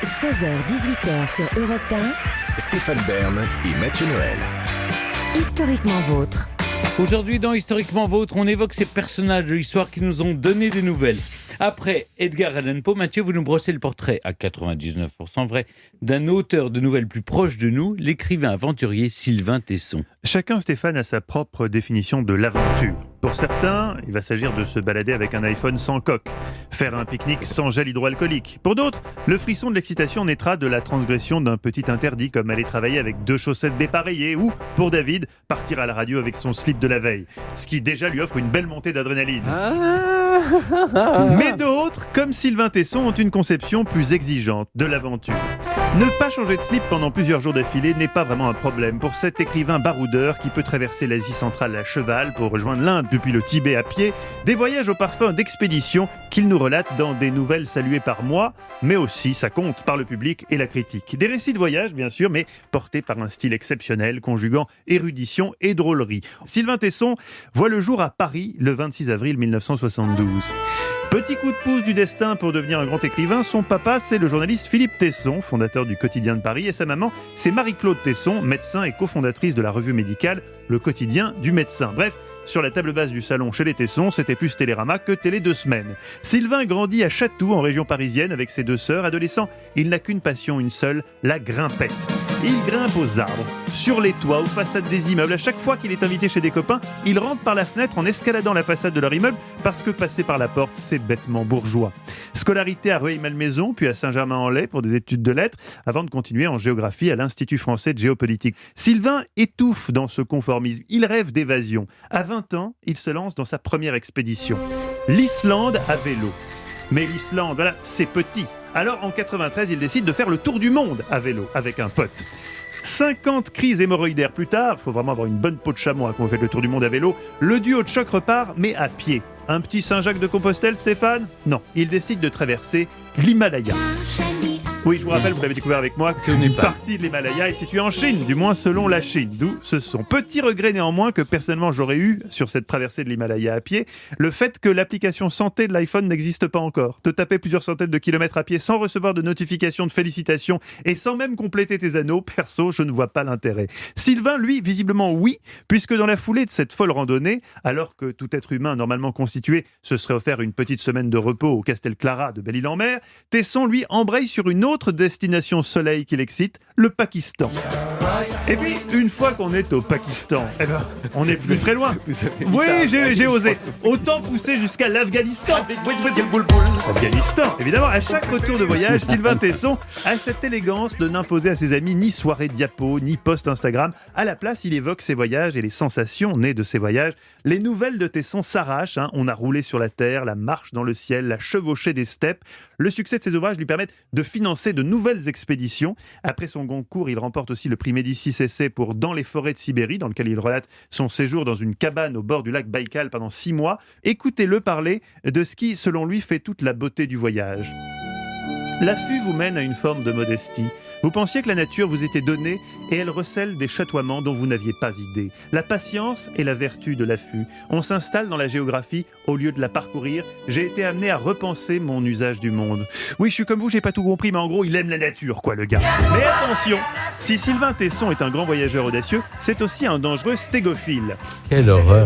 16h-18h sur Europe 1. Stéphane Bern et Mathieu Noël. Historiquement vôtre. Aujourd'hui, dans Historiquement Vôtre, on évoque ces personnages de l'histoire qui nous ont donné des nouvelles. Après Edgar Allan Poe, Mathieu, vous nous brossez le portrait, à 99% vrai, d'un auteur de nouvelles plus proche de nous, l'écrivain aventurier Sylvain Tesson. Chacun, Stéphane, a sa propre définition de l'aventure. Pour certains, il va s'agir de se balader avec un iPhone sans coque, faire un pique-nique sans gel hydroalcoolique. Pour d'autres, le frisson de l'excitation naîtra de la transgression d'un petit interdit, comme aller travailler avec 2 chaussettes dépareillées, ou, pour David, partir à la radio avec son slip de la veille, ce qui déjà lui offre une belle montée d'adrénaline. Mais d'autres, comme Sylvain Tesson, ont une conception plus exigeante de l'aventure. Ne pas changer de slip pendant plusieurs jours d'affilée n'est pas vraiment un problème pour cet écrivain baroudeur qui peut traverser l'Asie centrale à cheval pour rejoindre l'Inde depuis le Tibet à pied, des voyages au parfum d'expédition qu'il nous relate dans des nouvelles saluées par moi, mais aussi, ça compte, par le public et la critique. Des récits de voyage, bien sûr, mais portés par un style exceptionnel, conjuguant érudition et drôlerie. Sylvain Tesson voit le jour à Paris le 26 avril 1972. Petit coup de pouce du destin pour devenir un grand écrivain, son papa, c'est le journaliste Philippe Tesson, fondateur du Quotidien de Paris, et sa maman, c'est Marie-Claude Tesson, médecin et cofondatrice de la revue médicale Le Quotidien du médecin. Bref, sur la table basse du salon chez les Tesson, c'était plus Télérama que Télé 2 semaines. Sylvain grandit à Chatou, en région parisienne, avec ses 2 sœurs. Adolescent, il n'a qu'une passion, une seule, la grimpette. Il grimpe aux arbres, sur les toits, aux façades des immeubles. À chaque fois qu'il est invité chez des copains, il rentre par la fenêtre en escaladant la façade de leur immeuble parce que passer par la porte, c'est bêtement bourgeois. Scolarité à Rueil-Malmaison, puis à Saint-Germain-en-Laye pour des études de lettres, avant de continuer en géographie à l'Institut français de géopolitique. Sylvain étouffe dans ce conformisme. Il rêve d'évasion. À 20 ans, il se lance dans sa première expédition. L'Islande à vélo. Mais l'Islande, voilà, c'est petit. Alors en 93, il décide de faire le tour du monde à vélo avec un pote. 50 crises hémorroïdaires plus tard, faut vraiment avoir une bonne peau de chamois quand on fait le tour du monde à vélo, le duo de choc repart, mais à pied. Un petit Saint-Jacques-de-Compostelle, Stéphane ? Non, il décide de traverser l'Himalaya. Oui, je vous rappelle, vous l'avez découvert avec moi, C'est au une Népal. partie de l'Himalaya est située en Chine, du moins selon la Chine, d'où ce son. Petit regret néanmoins que personnellement j'aurais eu sur cette traversée de l'Himalaya à pied, le fait que l'application santé de l'iPhone n'existe pas encore. Te taper plusieurs centaines de kilomètres à pied sans recevoir de notification de félicitations et sans même compléter tes anneaux, perso, je ne vois pas l'intérêt. Sylvain, lui, visiblement oui, puisque dans la foulée de cette folle randonnée, alors que tout être humain normalement constitué se serait offert une petite semaine de repos au Castel Clara de Belle-Île-en-Mer, Tesson, lui, embraye sur une autre destination soleil qui l'excite, le Pakistan. Et puis, une fois qu'on est au Pakistan, eh ben, on n'est plus très loin. Oui, j'ai osé. Autant pousser jusqu'à l'Afghanistan. Afghanistan, évidemment, à chaque retour de voyage, Sylvain Tesson a cette élégance de n'imposer à ses amis ni soirée diapo, ni post Instagram. À la place, il évoque ses voyages et les sensations nées de ses voyages. Les nouvelles de Tesson s'arrachent. On a roulé sur la terre, la marche dans le ciel, la chevauchée des steppes. Le succès de ses ouvrages lui permettent de financer de nouvelles expéditions. Après son Goncourt, il remporte aussi le prix Médicis Essai pour Dans les forêts de Sibérie, dans lequel il relate son séjour dans une cabane au bord du lac Baïkal pendant 6 mois. Écoutez-le parler de ce qui, selon lui, fait toute la beauté du voyage. L'affût vous mène à une forme de modestie. Vous pensiez que la nature vous était donnée et elle recèle des chatoiements dont vous n'aviez pas idée. La patience est la vertu de l'affût. On s'installe dans la géographie au lieu de la parcourir. J'ai été amené à repenser mon usage du monde. Oui, je suis comme vous, j'ai pas tout compris, mais en gros, il aime la nature, quoi, le gars. Mais attention, si Sylvain Tesson est un grand voyageur audacieux, c'est aussi un dangereux stégophile. Quelle horreur.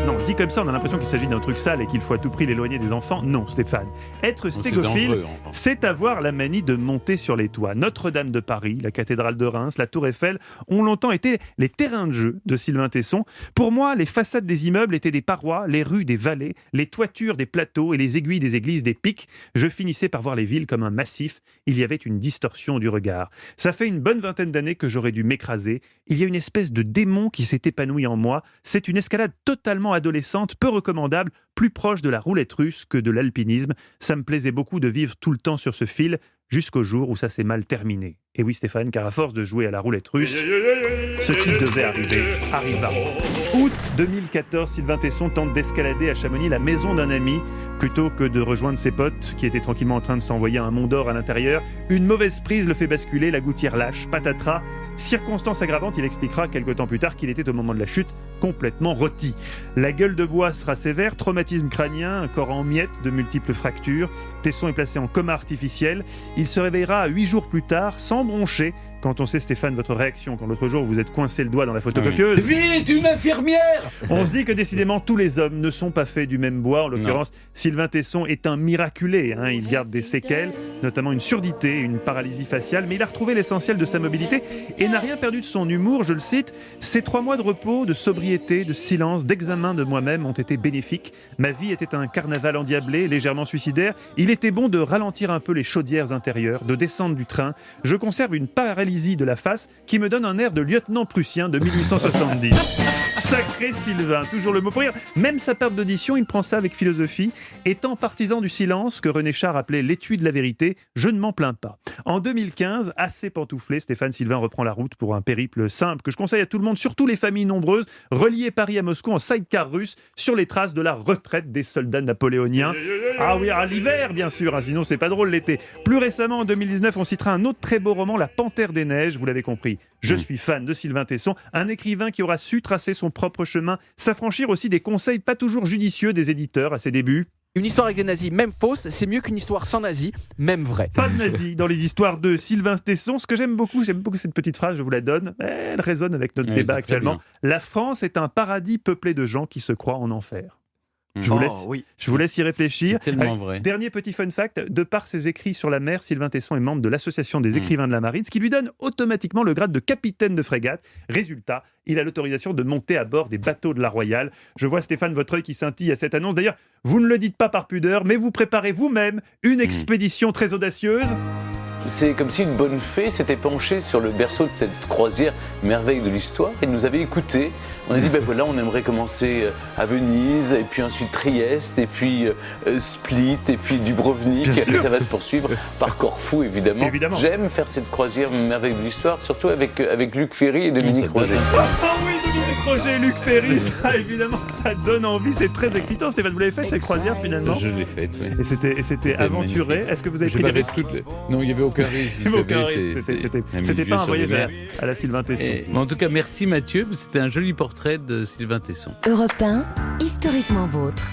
Non, dit comme ça, on a l'impression qu'il s'agit d'un truc sale et qu'il faut à tout prix l'éloigner des enfants. Non, Stéphane. Être stégophile, dangereux, enfin. c'est avoir la manie de monter sur les toits. Notre-Dame de Paris, la cathédrale de Reims, la Tour Eiffel ont longtemps été les terrains de jeu de Sylvain Tesson. Pour moi, les façades des immeubles étaient des parois, les rues des vallées, les toitures des plateaux et les aiguilles des églises des pics. Je finissais par voir les villes comme un massif. Il y avait une distorsion du regard. Ça fait une bonne vingtaine d'années que j'aurais dû m'écraser. Il y a une espèce de démon qui s'est épanoui en moi. C'est une escalade totalement adolescente, peu recommandable, plus proche de la roulette russe que de l'alpinisme. Ça me plaisait beaucoup de vivre tout le temps sur ce fil, jusqu'au jour où ça s'est mal terminé. Et oui Stéphane, car à force de jouer à la roulette russe, ce qui devait arriver arriva. Août 2014, Sylvain Tesson tente d'escalader à Chamonix la maison d'un ami. Plutôt que de rejoindre ses potes qui étaient tranquillement en train de s'envoyer un mont d'or à l'intérieur, une mauvaise prise le fait basculer, la gouttière lâche, patatras. Circonstance aggravante, il expliquera quelques temps plus tard qu'il était au moment de la chute complètement rôti. La gueule de bois sera sévère, traumatisme crânien, un corps en miettes, de multiples fractures. Tesson est placé en coma artificiel. Il se réveillera 8 jours plus tard, sans broncher. Quand on sait, Stéphane, votre réaction quand l'autre jour vous êtes coincé le doigt dans la photocopieuse. Vite, une infirmière! On se dit que décidément tous les hommes ne sont pas faits du même bois. En l'occurrence, Sylvain Tesson est un miraculé. Il garde des séquelles, notamment une surdité, une paralysie faciale, mais il a retrouvé l'essentiel de sa mobilité et n'a rien perdu de son humour. Je le cite, ces 3 mois de repos, de sobriété, de silence, d'examen de moi-même ont été bénéfiques. Ma vie était un carnaval endiablé, légèrement suicidaire. Il était bon de ralentir un peu les chaudières intérieures, de descendre du train. Je conserve une paralysie de la face qui me donne un air de lieutenant prussien de 1870. Sacré Sylvain, toujours le mot pour rire. Même sa perte d'audition, il prend ça avec philosophie. Étant partisan du silence, que René Char appelait l'étui de la vérité, je ne m'en plains pas. En 2015, assez pantouflé, Stéphane Sylvain reprend la route pour un périple simple que je conseille à tout le monde, surtout les familles nombreuses, relier Paris à Moscou en sidecar russe sur les traces de la retraite des soldats napoléoniens. Ah oui, à l'hiver bien sûr, sinon c'est pas drôle l'été. Plus récemment, en 2019, on citera un autre très beau roman, La Panthère des Neiges, vous l'avez compris. Je suis fan de Sylvain Tesson, un écrivain qui aura su tracer son propre chemin, s'affranchir aussi des conseils pas toujours judicieux des éditeurs à ses débuts. Une histoire avec des nazis, même fausse, c'est mieux qu'une histoire sans nazis, même vraie. Pas de nazis dans les histoires de Sylvain Tesson. Ce que j'aime beaucoup cette petite phrase, je vous la donne. Elle résonne avec notre débat actuellement. La France est un paradis peuplé de gens qui se croient en enfer. Je vous laisse y réfléchir. C'est tellement vrai. Dernier petit fun fact, de par ses écrits sur la mer, Sylvain Tesson est membre de l'association des écrivains de la marine, ce qui lui donne automatiquement le grade de capitaine de frégate. Résultat, il a l'autorisation de monter à bord des bateaux de la Royale. Je vois Stéphane, votre œil qui scintille à cette annonce. D'ailleurs, vous ne le dites pas par pudeur, mais vous préparez vous-même une expédition très audacieuse. C'est comme si une bonne fée s'était penchée sur le berceau de cette croisière merveille de l'histoire et nous avait écoutés. On a dit, voilà, on aimerait commencer à Venise, et puis ensuite Trieste, et puis Split, et puis Dubrovnik, et après ça va se poursuivre par Corfou, évidemment. J'aime faire cette croisière merveille de l'histoire, surtout avec Luc Ferry et Dominique Roget. Ah oui, Dominique Roget et Luc Ferry, ça évidemment, ça donne envie, c'est très excitant. Stéphane, vous l'avez fait cette croisière finalement? Je l'ai faite, oui. Et c'était aventuré. Magnifique. Est-ce que vous avez pris des risques? Non, il n'y avait aucun risque. Il n'y avait aucun risque, c'était pas un voyage à la Sylvain Tesson. Mais en tout cas, merci Mathieu, c'était un joli portrait de Sylvain Tesson. Europe 1, historiquement vôtre.